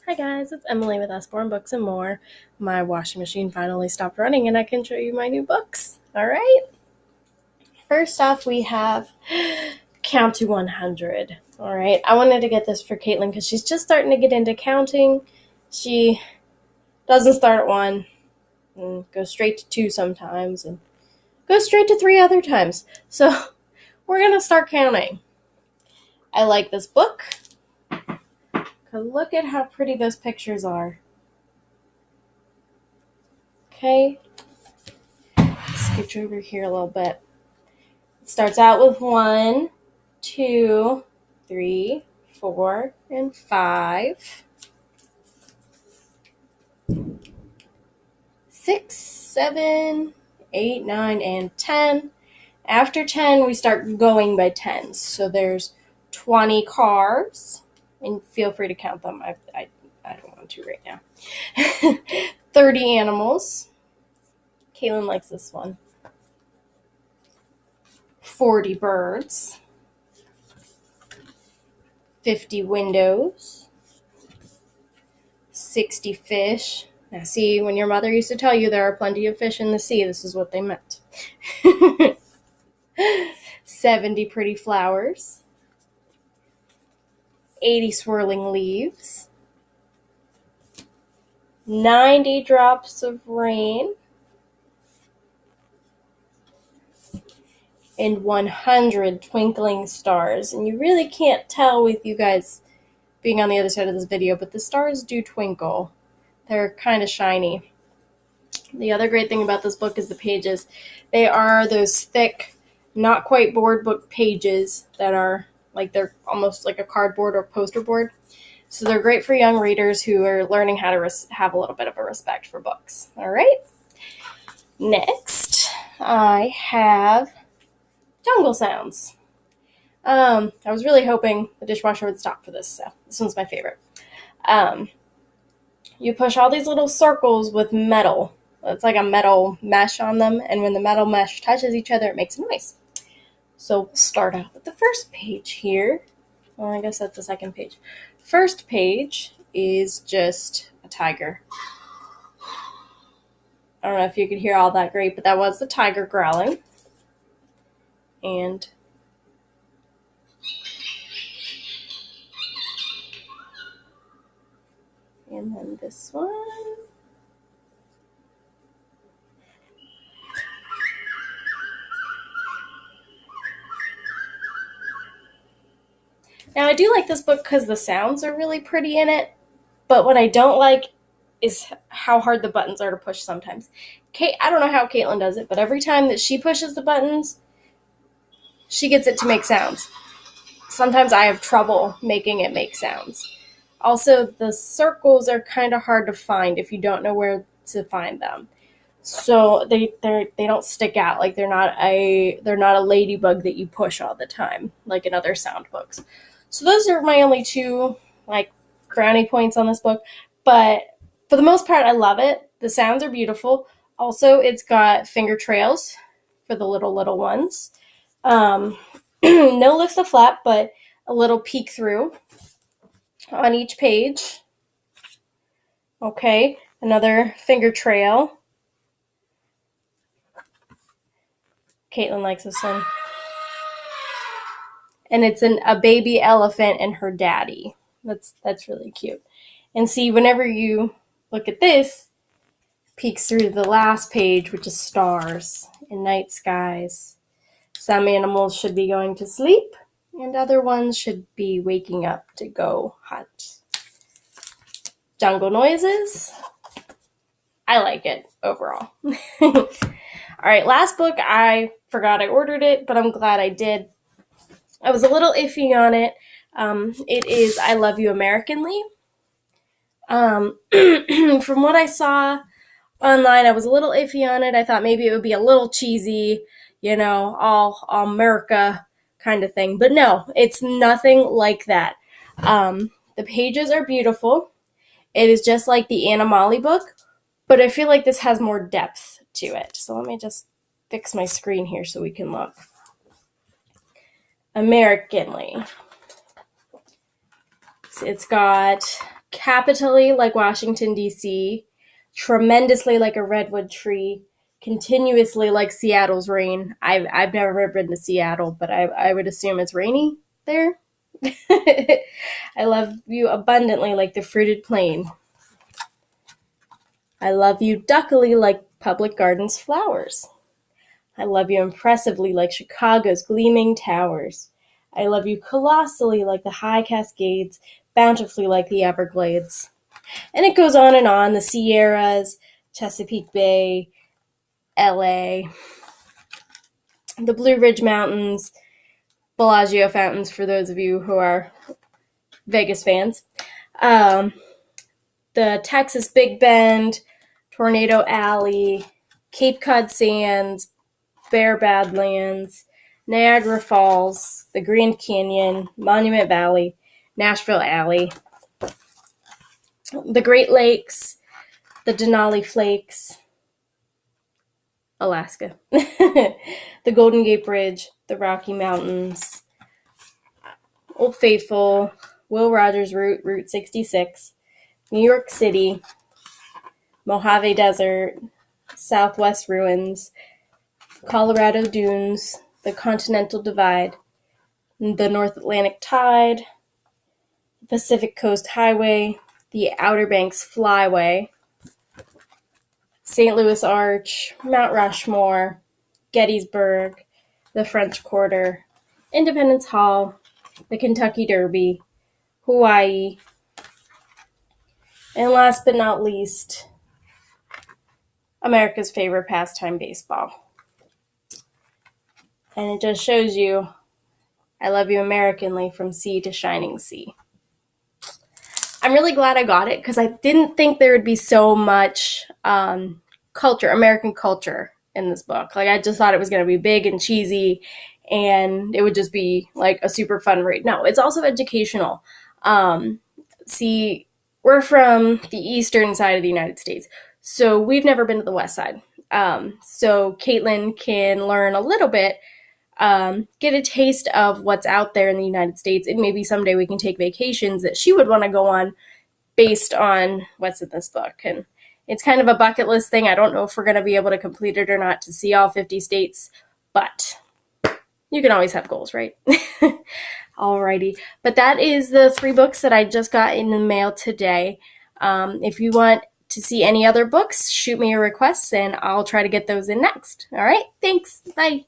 Hi guys, it's Emily with Usborne Books and More. My washing machine finally stopped running and I can show you my new books. Alright, first off we have Count to 100. Alright, I wanted to get this for Caitlin because she's just starting to get into counting. She doesn't start at 1 and goes straight to 2 sometimes and goes straight to 3 other times. So we're going to start counting. I like this book because look at how pretty those pictures are. Okay, scooch over here a little bit. It starts out with 1, 2, 3, 4, and 5. 6, 7, 8, 9, and 10. After 10, we start going by tens. So there's 20 cars, and feel free to count them. I don't want to right now. 30 animals. Caitlin likes this one. 40 birds. 50 windows. 60 fish. Now see, when your mother used to tell you there are plenty of fish in the sea, this is what they meant. 70 pretty flowers. 80 swirling leaves. 90 drops of rain. And 100 twinkling stars. And you really can't tell with you guys being on the other side of this video, but the stars do twinkle. They're kind of shiny. The other great thing about this book is the pages. They are those thick, not quite board book pages that are like they're almost like a cardboard or poster board. So they're great for young readers who are learning how to have a little bit of a respect for books. All right. Next, I have Jungle Sounds. I was really hoping the dishwasher would stop for this, so this one's my favorite. You push all these little circles with metal. It's like a metal mesh on them, and when the metal mesh touches each other, it makes a noise. So we'll start out with the first page here. Well, I guess that's the second page. First page is just a tiger. I don't know if you could hear all that great, but that was the tiger growling. And then this one. Now, I do like this book because the sounds are really pretty in it, but what I don't like is how hard the buttons are to push sometimes. I don't know how Caitlin does it, but every time that she pushes the buttons, she gets it to make sounds. Sometimes I have trouble making it make sounds. Also, the circles are kind of hard to find if you don't know where to find them. So they don't stick out, like they're not a ladybug that you push all the time like in other sound books. So those are my only two like brownie points on this book, but for the most part I love it. The sounds are beautiful. Also, it's got finger trails for the little ones. No lift the flap, but a little peek through on each page. Okay, another finger trail. Caitlin likes this one. And it's a baby elephant and her daddy. That's really cute. And see, whenever you look at this, peeks through to the last page, which is stars and night skies. Some animals should be going to sleep, and other ones should be waking up to go hunt. Jungle noises. I like it overall. All right, last book. I forgot I ordered it, but I'm glad I did. I was a little iffy on it. It is I Love You Americanly. From what I saw online, I was a little iffy on it. I thought maybe it would be a little cheesy, all America kind of thing. But no, it's nothing like that. The pages are beautiful. It is just like the Animali book, but I feel like this has more depth to it. So let me just fix my screen here so we can look. Americanly. It's got capitally like Washington, D.C., tremendously like a redwood tree, continuously like Seattle's rain. I've never been to Seattle, but I would assume it's rainy there. I love you abundantly like the fruited plain. I love you duckily like Public Gardens flowers. I love you impressively like Chicago's gleaming towers. I love you colossally like the high Cascades, bountifully like the Everglades. And it goes on and on, the Sierras, Chesapeake Bay, LA, the Blue Ridge Mountains, Bellagio fountains for those of you who are Vegas fans, the Texas Big Bend, Tornado Alley, Cape Cod Sands, Bear Badlands, Niagara Falls, the Grand Canyon, Monument Valley, Nashville Alley, the Great Lakes, the Denali Flakes, Alaska, the Golden Gate Bridge, the Rocky Mountains, Old Faithful, Will Rogers Route 66, New York City, Mojave Desert, Southwest Ruins, Colorado Dunes, the Continental Divide, the North Atlantic Tide, the Pacific Coast Highway, the Outer Banks Flyway, St. Louis Arch, Mount Rushmore, Gettysburg, the French Quarter, Independence Hall, the Kentucky Derby, Hawaii, and last but not least, America's favorite pastime, baseball. And it just shows you, I love you Americanly from sea to shining sea. I'm really glad I got it because I didn't think there would be so much culture, American culture in this book. Like, I just thought it was going to be big and cheesy and it would just be like a super fun read. No, it's also educational. See, we're from the eastern side of the United States, so we've never been to the west side. So Caitlin can learn a little bit, get a taste of what's out there in the United States, and maybe someday we can take vacations that she would want to go on based on what's in this book. And it's kind of a bucket list thing. I don't know if we're going to be able to complete it or not to see all 50 states, but you can always have goals, right? Alrighty. But that is the 3 books that I just got in the mail today. If you want to see any other books, shoot me a request and I'll try to get those in next. All right. Thanks. Bye.